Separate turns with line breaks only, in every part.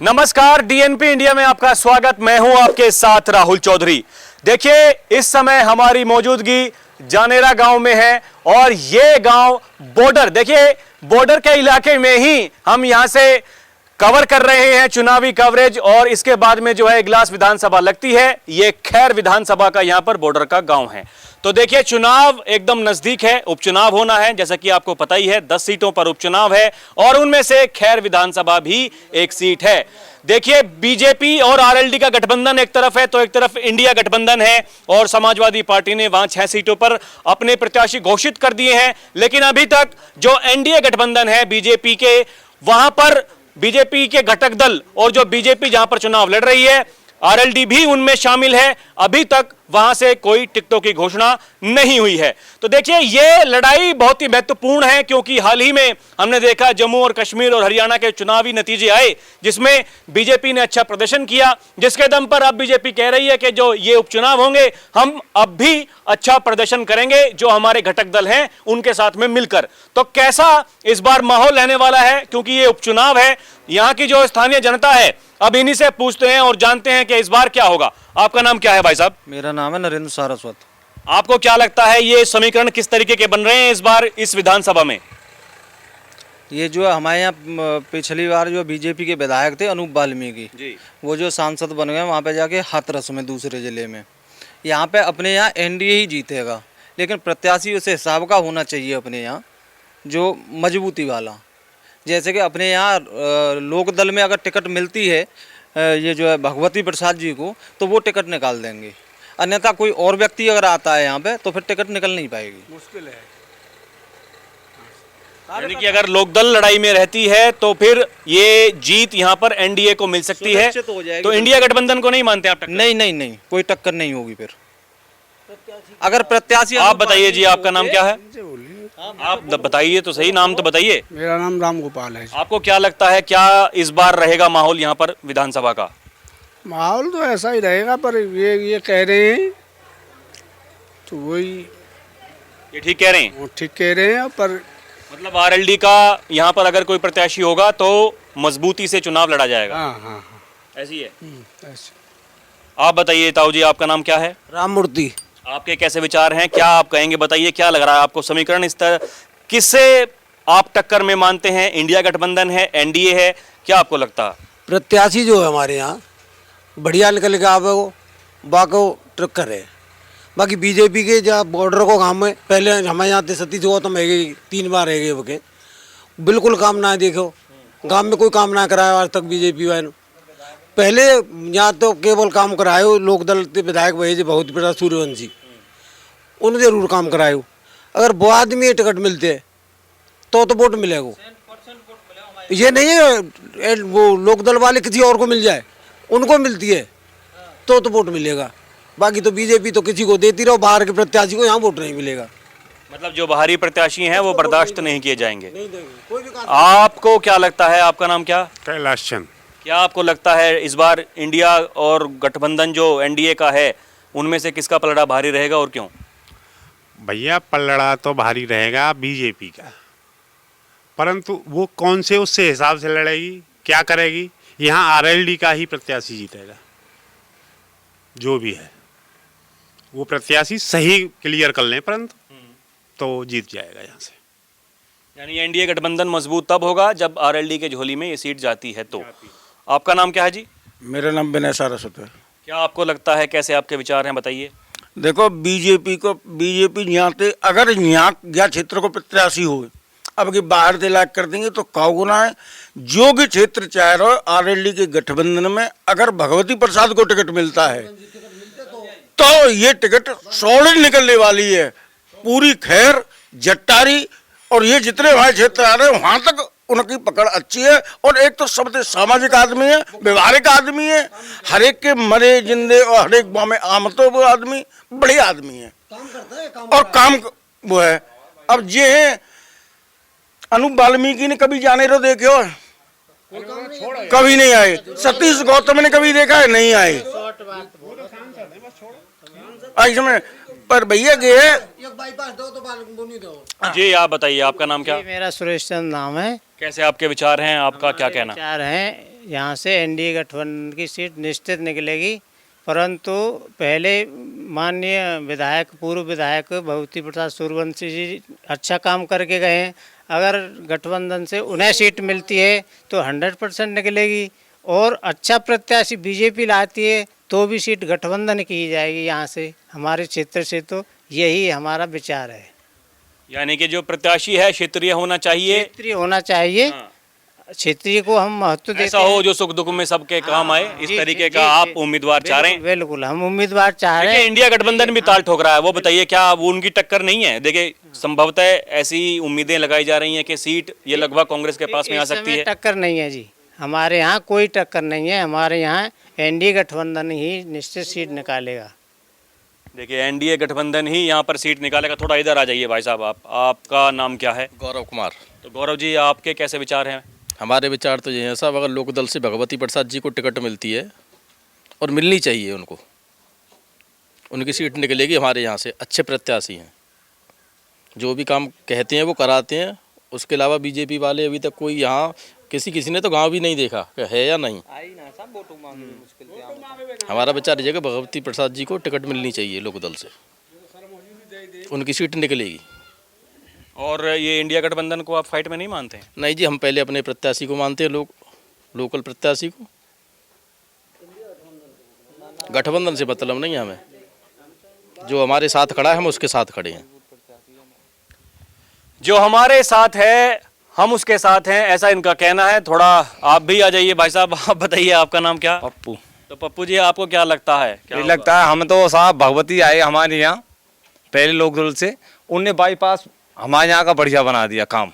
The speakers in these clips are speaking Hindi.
नमस्कार, डीएनपी इंडिया में आपका स्वागत। मैं हूं आपके साथ राहुल चौधरी। देखिए, इस समय हमारी मौजूदगी जानेरा गांव में है और ये गांव बॉर्डर, देखिए बॉर्डर के इलाके में ही हम यहां से कवर कर रहे हैं चुनावी कवरेज। और इसके बाद में जो है इगलास विधानसभा लगती है। ये खैर विधानसभा का यहां पर बॉर्डर का गांव है। तो देखिए, चुनाव एकदम नजदीक है, उपचुनाव होना है। जैसा कि आपको पता ही है, 10 सीटों पर उपचुनाव है और उनमें से खैर विधानसभा भी एक सीट है। देखिए, बीजेपी और आरएलडी का गठबंधन एक तरफ है तो एक तरफ इंडिया गठबंधन है और समाजवादी पार्टी ने वहां 6 सीटों पर अपने प्रत्याशी घोषित कर दिए हैं। लेकिन अभी तक जो एनडीए गठबंधन है बीजेपी के, वहां पर बीजेपी के घटक दल और जो बीजेपी जहां पर चुनाव लड़ रही है, आरएलडी भी उनमें शामिल है, अभी तक वहां से कोई टिकटों की घोषणा नहीं हुई है। तो देखिए, यह लड़ाई बहुत ही महत्वपूर्ण है क्योंकि हाल ही में हमने देखा जम्मू और कश्मीर और हरियाणा के चुनावी नतीजे आए जिसमें बीजेपी ने अच्छा प्रदर्शन किया, जिसके दम पर अब बीजेपी कह रही है कि जो ये उपचुनाव होंगे हम अब भी अच्छा प्रदर्शन करेंगे जो हमारे घटक दल हैं उनके साथ में मिलकर। तो कैसा इस बार माहौल रहने वाला है, क्योंकि ये उपचुनाव है, यहां की जो स्थानीय जनता है, अब इन्हीं से पूछते हैं और जानते हैं कि इस बार क्या होगा। आपका नाम क्या है भाई साहब?
मेरा नाम है नरेंद्र सारस्वत।
आपको क्या लगता है ये समीकरण किस तरीके के बन रहे हैं इस बार इस विधानसभा में?
ये जो हमारे यहाँ पिछली बार जो बीजेपी के विधायक थे अनूप वाल्मीकि जी, वो जो सांसद बन गए वहाँ पे जाके हाथरस में दूसरे जिले में, यहाँ पे अपने यहाँ एनडीए ही जीतेगा। लेकिन प्रत्याशी उस हिसाब का होना चाहिए अपने यहाँ जो मजबूती वाला। जैसे कि अपने यहाँ लोकदल में अगर टिकट मिलती है ये जो है भगवती प्रसाद जी को, तो वो टिकट निकाल देंगे। अन्यथा कोई और व्यक्ति अगर आता है यहाँ पे तो फिर टिकट निकल नहीं पाएगी, मुश्किल है।
यानी कि अगर लोकदल लड़ाई में रहती है तो फिर ये जीत यहाँ पर एनडीए को मिल सकती है। तो इंडिया गठबंधन को नहीं मानते आप टक्कर?
नहीं, कोई टक्कर नहीं होगी। फिर अगर प्रत्याशी,
आप बताइए जी, आपका नाम क्या है? आप बताइए तो सही, नाम तो बताइए।
मेरा नाम राम गोपाल है।
आपको क्या लगता है, क्या इस बार रहेगा माहौल यहाँ पर विधानसभा का?
माहौल तो ऐसा ही रहेगा, पर ये कह रहे हैं तो वही,
ये ठीक कह रहे हैं?
वो ठीक कह रहे हैं, पर
मतलब आरएलडी का यहाँ पर अगर कोई प्रत्याशी होगा तो मजबूती से चुनाव लड़ा जाएगा।
हाँ,
ऐसी है।
ऐसे।
आप बताइए ताऊ जी, आपका नाम क्या है?
राममूर्ति।
आपके कैसे विचार हैं, क्या आप कहेंगे, बताइए क्या लग रहा है आपको समीकरण इस तरह किससे आप टक्कर में मानते हैं? इंडिया गठबंधन है, एनडीए है, क्या आपको लगता है?
प्रत्याशी जो है हमारे यहाँ बढ़िया निकल के आवे वो बाको टक्कर है। बाकी बीजेपी के जहाँ बॉर्डर को काम में पहले हमारे यहाँ थे सतीश गौतम है गई 3 बार है गए बके, बिल्कुल काम ना है। देखो गांव में कोई काम ना कराया आज तक बीजेपी वाले। पहले यहाँ तो केवल काम कराए लोकदल के विधायक वही जो बहुत बड़ा सूर्यवंशी, उन्हें जरूर काम कराए। अगर वो आदमी टिकट मिलते तो वोट मिलेगा। ये नहीं है वो लोकदल वाले किसी और को मिल जाए, उनको मिलती है तो वोट मिलेगा। बाकी तो बीजेपी तो किसी को देती रहो, बाहर के प्रत्याशी को यहाँ वोट नहीं मिलेगा।
मतलब जो बाहरी प्रत्याशी हैं वो बर्दाश्त नहीं किए जाएंगे। आपको क्या लगता है, आपका नाम क्या?
कैलाश चंद।
क्या आपको लगता है इस बार इंडिया और गठबंधन जो एनडीए का है उनमें से किसका पलड़ा भारी रहेगा और क्यों?
भैया पलड़ा तो भारी रहेगा बीजेपी का, परंतु वो कौन से उससे हिसाब से लड़ेगी, क्या करेगी? यहाँ आरएलडी का ही प्रत्याशी जीतेगा। जो भी है वो प्रत्याशी सही क्लियर कर लें परंतु तो जीत जाएगा यहाँ से।
यानी एनडीए गठबंधन मजबूत तब होगा जब आरएलडी के झोली में ये सीट जाती है। तो आपका नाम क्या है जी?
मेरा नाम विनय सारस्वत है।
क्या आपको लगता है, कैसे आपके विचार हैं, बताइए।
देखो, बीजेपी यहाँ से अगर यहाँ क्षेत्र को प्रत्याशी हो, अब कि बाहर से लायक कर देंगे तो का गुना है। जो भी क्षेत्र चाह रहे हो आरएलडी के गठबंधन में, अगर भगवती प्रसाद को टिकट मिलता है तो ये टिकट सॉलिड निकलने वाली है। पूरी खैर, जट्टारी और ये जितने वहाँ क्षेत्र आ रहे हैं वहाँ तक उनकी पकड़ अच्छी है। और एक तो सबसे सामाजिक आदमी है, व्यवहारिक आदमी है, हर एक के मरे जिंदे और हर एक में आमतो वो आदमी बढ़िया आदमी है, काम करता है, और काम वो है। अब ये है अनूप वाल्मीकि ने कभी जाने रो देखे हो? कभी नहीं आए। सतीश गौतम ने कभी देखा है? नहीं आए। इसमें पर भैया के
जी आप बताइए, आपका नाम क्या?
मेरा सुरेश चंद नाम है।
कैसे आपके विचार हैं, आपका क्या कहना?
विचार है यहाँ से एनडीए गठबंधन की सीट निश्चित निकलेगी, परंतु पहले माननीय विधायक पूर्व विधायक भगवती प्रसाद सूर्यवंशी जी अच्छा काम करके गए हैं। अगर गठबंधन से उन्हें सीट मिलती है तो 100% निकलेगी, और अच्छा प्रत्याशी बीजेपी लाती है तो भी सीट गठबंधन की ही जाएगी। यहाँ से हमारे क्षेत्र से तो यही हमारा विचार है।
यानी कि जो प्रत्याशी है क्षेत्रीय होना चाहिए,
क्षेत्रीय होना चाहिए। क्षेत्रीय को हम महत्व देते
ऐसा हो जो सुख दुख में सबके काम आए, इस
जी,
तरीके
जी,
का
जी,
आप
जी।
उम्मीदवार चाह रहे हैं।
बिल्कुल हम उम्मीदवार चाह रहे
देखिए
हैं।
इंडिया गठबंधन भी ताल ठोक रहा है, वो बताइए क्या वो उनकी टक्कर नहीं है? देखिए संभवतः ऐसी उम्मीदें लगाई जा रही हैं कि सीट ये लगभग कांग्रेस के पास में आ
इस
सकती
समय
है।
टक्कर नहीं है जी, हमारे यहाँ कोई टक्कर नहीं है। हमारे यहाँ एनडीए गठबंधन ही निश्चित सीट निकालेगा।
देखिए एनडीए गठबंधन ही यहाँ पर सीट निकालेगा। थोड़ा इधर आ जाइए भाई साहब, आपका नाम क्या है?
गौरव कुमार।
तो गौरव जी आपके कैसे विचार हैं?
हमारे विचार तो ये है साहब, अगर लोकदल से भगवती प्रसाद जी को टिकट मिलती है और मिलनी चाहिए उनको, उनकी सीट निकलेगी। हमारे यहाँ से अच्छे प्रत्याशी हैं, जो भी काम कहते हैं वो कराते हैं। उसके अलावा बीजेपी वाले अभी तक कोई यहाँ किसी ने तो गांव भी नहीं देखा कि है या नहीं। हमारा विचार ये है कि भगवती प्रसाद जी को टिकट मिलनी चाहिए लोकदल से, उनकी सीट निकलेगी।
और ये इंडिया गठबंधन को आप फाइट में नहीं मानते हैं?
नहीं जी, हम पहले अपने प्रत्याशी को मानते हैं, लोकल प्रत्याशी को। गठबंधन से मतलब नहीं है हमें, जो हमारे साथ खड़ा है हम उसके साथ खड़े हैं।
जो हमारे साथ है हम उसके साथ हैं, ऐसा इनका कहना है। थोड़ा आप भी आ जाइए भाई साहब, आप बताइए आपका नाम क्या?
पप्पू।
तो पप्पू जी आपको क्या लगता है? क्या
ये
होगा?
लगता है हम तो साहब भगवती आए हमारे यहाँ पहले लोकदल से, उनने बाईपास हमारे यहाँ का बढ़िया बना दिया काम।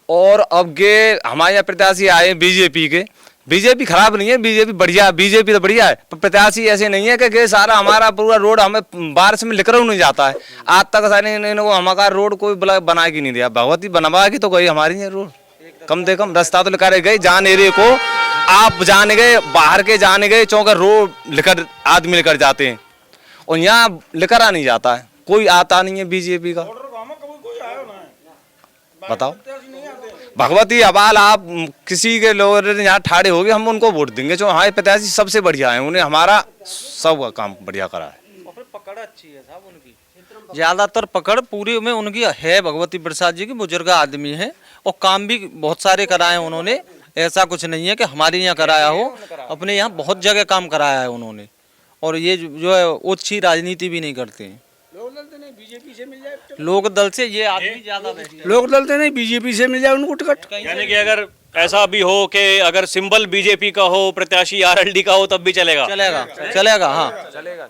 और अब के हमारे यहाँ प्रत्याशी आए बीजेपी के, बीजेपी खराब नहीं है, बीजेपी बढ़िया, बीजेपी तो बढ़िया है, पर प्रत्याशी ऐसे नहीं है कि सारा हमारा पूरा रोड हमें बारिश में लिकर नहीं जाता है। आज तक सारे इनको हमारा रोड कोई बना के नहीं दिया। भगवती बनवाएगी तो कोई हमारी है रोड, कम से कम रास्ता तो लिखा गए जान एरिए को। आप जाने गए बाहर के जाने गए चौकर रोड लेकर आदमी लेकर जाते हैं, और यहाँ लेकर आ नहीं जाता है, कोई आता नहीं है बीजेपी का। बताओ भगवती अबाल आप किसी के लोग यहाँ ठाड़े हो गए, हम उनको वोट देंगे जो हमारे प्रत्याशी सबसे बढ़िया है, उन्हें हमारा सब काम बढ़िया करा है।
और फिर पकड़ अच्छी है साहब उनकी, ज़्यादातर पकड़ पूरी में उनकी है। भगवती प्रसाद जी की बुजुर्ग आदमी है और काम भी बहुत सारे कराए हैं उन्होंने। ऐसा कुछ नहीं है कि हमारे यहाँ कराया हो, अपने यहाँ बहुत जगह काम कराया है उन्होंने। और ये जो है ओछी राजनीति भी नहीं करते हैं। लोक दल से ये आदमी ज्यादा
लोकदल से नहीं, बीजेपी से मिल जाए उनको टिकट।
यानी कि अगर ऐसा भी हो कि अगर सिंबल बीजेपी का हो, प्रत्याशी आरएलडी का हो, तब भी चलेगा?
चलेगा हाँ चलेगा,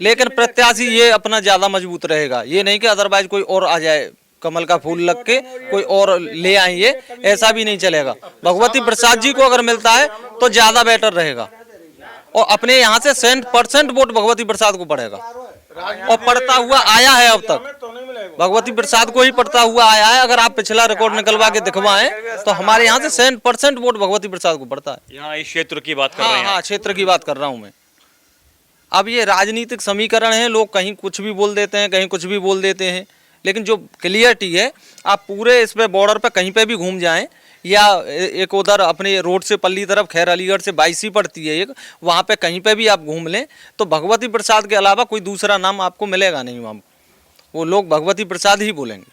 लेकिन प्रत्याशी ये अपना ज्यादा मजबूत रहेगा। ये नहीं कि अदरवाइज कोई और आ जाए कमल का फूल लग के कोई और ले आएंगे, ऐसा भी नहीं चलेगा। भगवती प्रसाद जी को अगर मिलता है तो ज्यादा बेटर रहेगा, और अपने यहाँ से 100% वोट भगवती प्रसाद को पड़ेगा, और पड़ता हुआ आया है अब तक। भगवती प्रसाद को ही पड़ता हुआ आया है। अगर आप पिछला रिकॉर्ड निकलवा के दिखवाएं तो हमारे यहाँ से 100% वोट भगवती प्रसाद को पड़ता है।
यहाँ इस क्षेत्र की बात कर रहे हैं?
हाँ, क्षेत्र की बात कर रहा हूँ मैं। अब ये राजनीतिक समीकरण है, लोग कहीं कुछ भी बोल देते हैं, कहीं कुछ भी बोल देते हैं, लेकिन जो क्लियरिटी है, आप पूरे इस पे बॉर्डर पे कहीं पे भी घूम जाएं, या एक उधर अपने रोड से पल्ली तरफ खैर अलीगढ़ से 22 पड़ती है एक, वहाँ पे कहीं पे भी आप घूम लें तो भगवती प्रसाद के अलावा कोई दूसरा नाम आपको मिलेगा नहीं वहाँ। वो लोग भगवती प्रसाद ही बोलेंगे।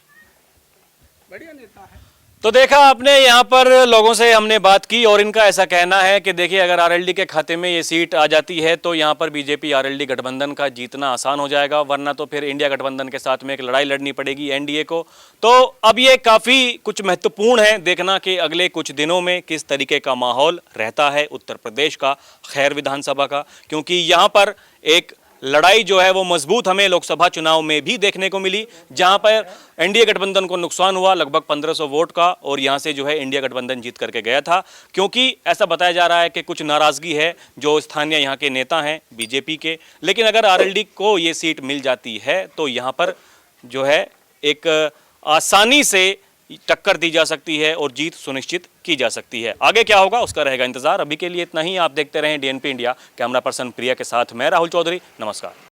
बढ़िया नेता है।
तो देखा आपने, यहाँ पर लोगों से हमने बात की और इनका ऐसा कहना है कि देखिए अगर आरएलडी के खाते में ये सीट आ जाती है तो यहाँ पर बीजेपी आरएलडी गठबंधन का जीतना आसान हो जाएगा, वरना तो फिर इंडिया गठबंधन के साथ में एक लड़ाई लड़नी पड़ेगी एनडीए को। तो अब ये काफ़ी कुछ महत्वपूर्ण है देखना कि अगले कुछ दिनों में किस तरीके का माहौल रहता है उत्तर प्रदेश का, खैर विधानसभा का, क्योंकि यहाँ पर एक लड़ाई जो है वो मजबूत हमें लोकसभा चुनाव में भी देखने को मिली, जहां पर एनडीए गठबंधन को नुकसान हुआ लगभग 1500 वोट का, और यहां से जो है इंडिया गठबंधन जीत करके गया था। क्योंकि ऐसा बताया जा रहा है कि कुछ नाराजगी है जो स्थानीय यहाँ के नेता हैं बीजेपी के, लेकिन अगर आरएलडी को ये सीट मिल जाती है तो यहाँ पर जो है एक आसानी से टक्कर दी जा सकती है और जीत सुनिश्चित की जा सकती है। आगे क्या होगा उसका रहेगा इंतजार। अभी के लिए इतना ही। आप देखते रहें डीएनपी इंडिया। कैमरा पर्सन प्रिया के साथ मैं राहुल चौधरी। नमस्कार।